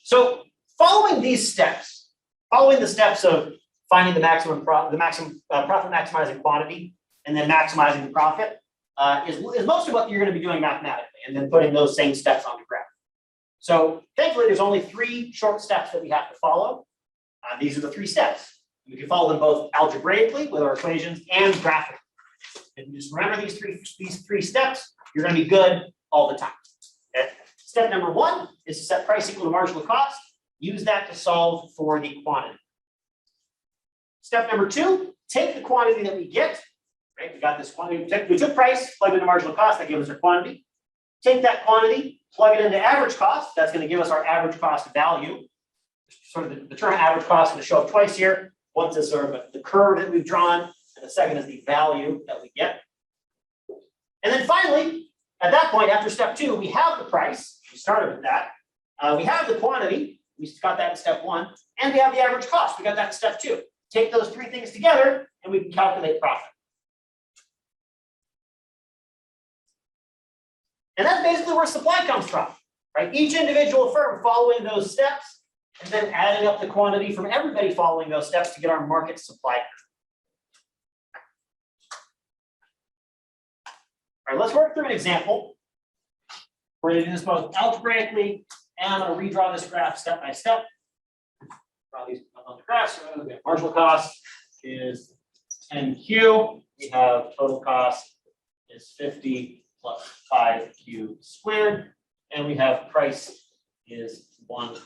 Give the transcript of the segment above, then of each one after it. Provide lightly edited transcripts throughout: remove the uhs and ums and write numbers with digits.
So following these steps, following the steps of finding the maximum profit maximizing quantity and then maximizing the profit is most of what you're going to be doing mathematically, and then putting those same steps on the graph. So thankfully, there's only 3 short steps that we have to follow. These are the 3 steps. We can follow them both algebraically with our equations and graphically. If you just remember these three steps, you're going to be good all the time. Okay? Step number 1 is to set price equal to marginal cost. Use that to solve for the quantity. Step number 2, take the quantity that we get. Right? We got this quantity. We took price, plugged into marginal cost. That gives us our quantity. Take that quantity, plug it into average cost. That's going to give us our average cost value. Sort of the term average cost is going to show up twice here. Once is sort of the curve that we've drawn, and the second is the value that we get. And then finally, at that point, after step 2, we have the price. We started with that. We have the quantity. We got that in step 1. And we have the average cost. We got that in step 2. Take those 3 things together, and we can calculate profit. And that's basically where supply comes from, right? Each individual firm following those steps, and then adding up the quantity from everybody following those steps to get our market supply curve. All right, let's work through an example. We're going to do this both algebraically, and I'm going to redraw this graph step by step. Draw these on the graph. So we have marginal cost is 10Q. We have total cost is 50 plus 5Q squared. And we have price is 100.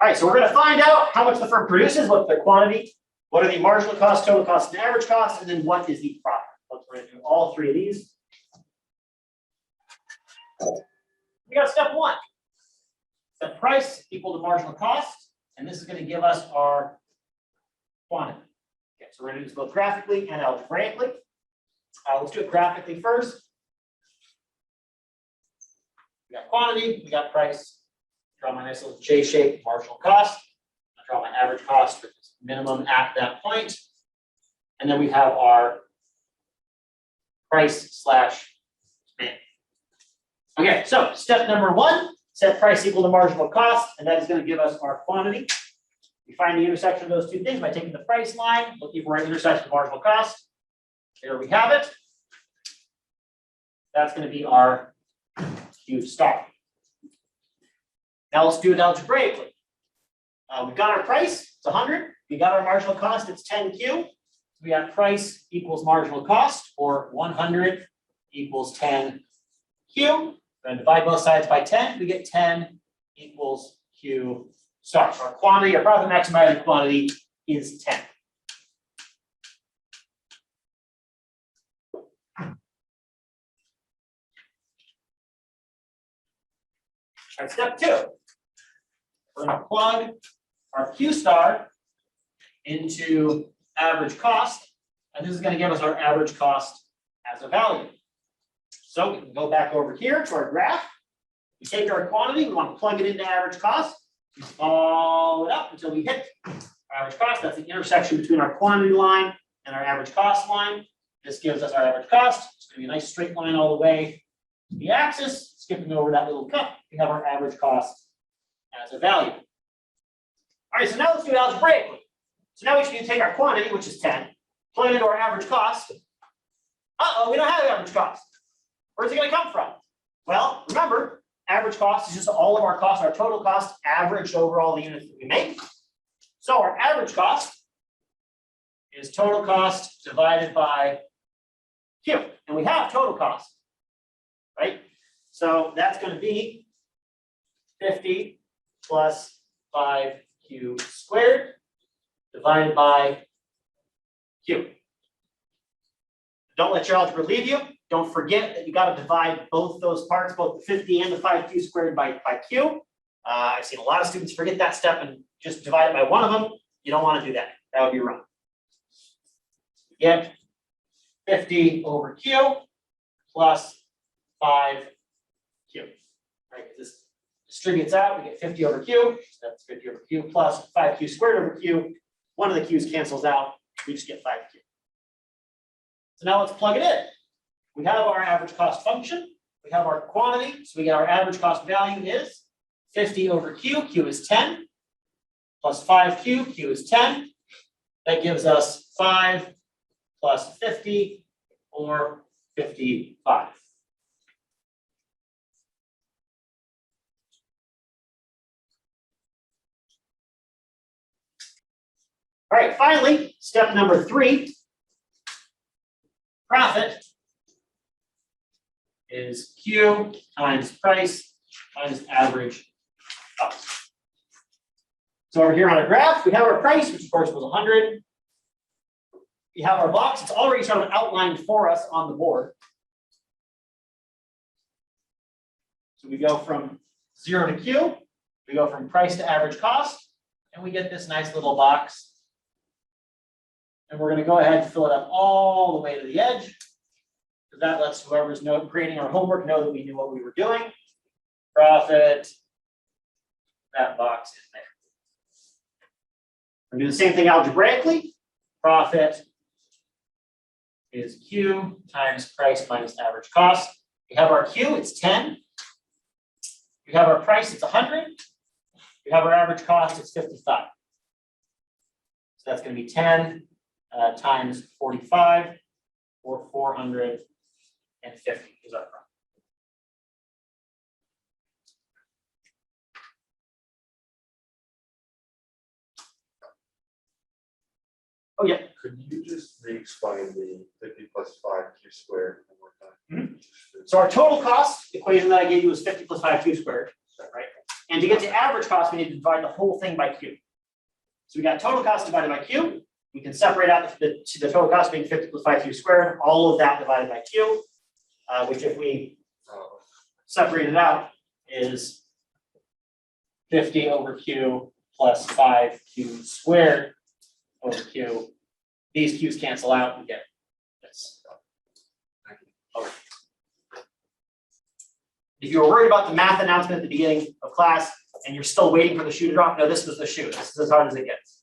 All right, so we're going to find out how much the firm produces, what's their quantity, what are the marginal cost, total cost, and average cost, and then what is the profit. We're going to do all 3 of these. We got step 1. Set price equal to marginal cost, and this is going to give us our quantity. Okay, so we're going to do this both graphically and algebraically. Let's do it graphically first. We got quantity, we got price. Draw my nice little J-shaped marginal cost. I draw my average cost, which is minimum at that point. And then we have our price slash demand. Okay, so step number 1, set price equal to marginal cost, and that is going to give us our quantity. We find the intersection of those 2 things by taking the price line, looking for our intersection of marginal cost. There we have it. That's going to be our Q star. Now let's do it algebraically. We've got our price, it's 100. We got our marginal cost, it's 10Q. So we got price equals marginal cost, or 100 equals 10Q. We're going to divide both sides by 10. We get 10 equals Q star. So our quantity, our profit maximizing quantity is 10. All right, step 2. We're going to plug our Q star into average cost, and this is going to give us our average cost as a value. So we can go back over here to our graph. We take our quantity, we want to plug it into average cost. We follow it up until we hit our average cost. That's the intersection between our quantity line and our average cost line. This gives us our average cost. It's going to be a nice straight line all the way to the axis. Skipping over that little cut, we have our average cost as a value. All right, so now let's do it algebraically. So now we should take our quantity, which is 10, plug it into our average cost. We don't have average cost. Where's it going to come from? Well, remember, average cost is just all of our costs, our total cost averaged over all the units that we make. So our average cost is total cost divided by Q. And we have total cost, right? So that's going to be 50 plus 5Q squared divided by Q. Don't let your algebra leave you. Don't forget that you got to divide both those parts, both the 50 and the 5Q squared by Q. I've seen a lot of students forget that step and just divide it by one of them. You don't want to do that. That would be wrong. You get 50 over Q plus 5Q. Right? This distributes out. We get 50 over Q. So that's 50 over Q plus 5Q squared over Q. One of the Q's cancels out. We just get 5Q. So now let's plug it in. We have our average cost function. We have our quantity. So we get our average cost value is 50 over Q, Q is 10, plus 5Q, Q is 10. That gives us 5 plus 50, or 55. All right, finally, step number 3, profit is Q times price times average cost. So over here on our graph, we have our price, which of course was 100. We have our box, it's already sort of outlined for us on the board. So we go from 0 to Q, we go from price to average cost, and we get this nice little box. And we're going to go ahead and fill it up all the way to the edge, because that lets whoever's creating our homework know that we knew what we were doing. Profit, that box is there. We're going to do the same thing algebraically. Profit is Q times price minus average cost. We have our Q, it's 10. We have our price, it's 100. We have our average cost, it's 55. So that's going to be 10 times 45, or 450 is our profit. Oh, yeah. Could you just re-explain the 50 plus 5q squared one more time? So our total cost equation that I gave you was 50 plus 5q squared, right? And to get to average cost, we need to divide the whole thing by q. So we got total cost divided by q. We can separate out the total cost being 50 plus 5q squared, all of that divided by q, which if we separate it out is 50 over q plus 5q squared over q. These q's cancel out and get this. Okay. If you were worried about the math announcement at the beginning of class and you're still waiting for the shoe to drop, no, this was the shoe. This is as hard as it gets.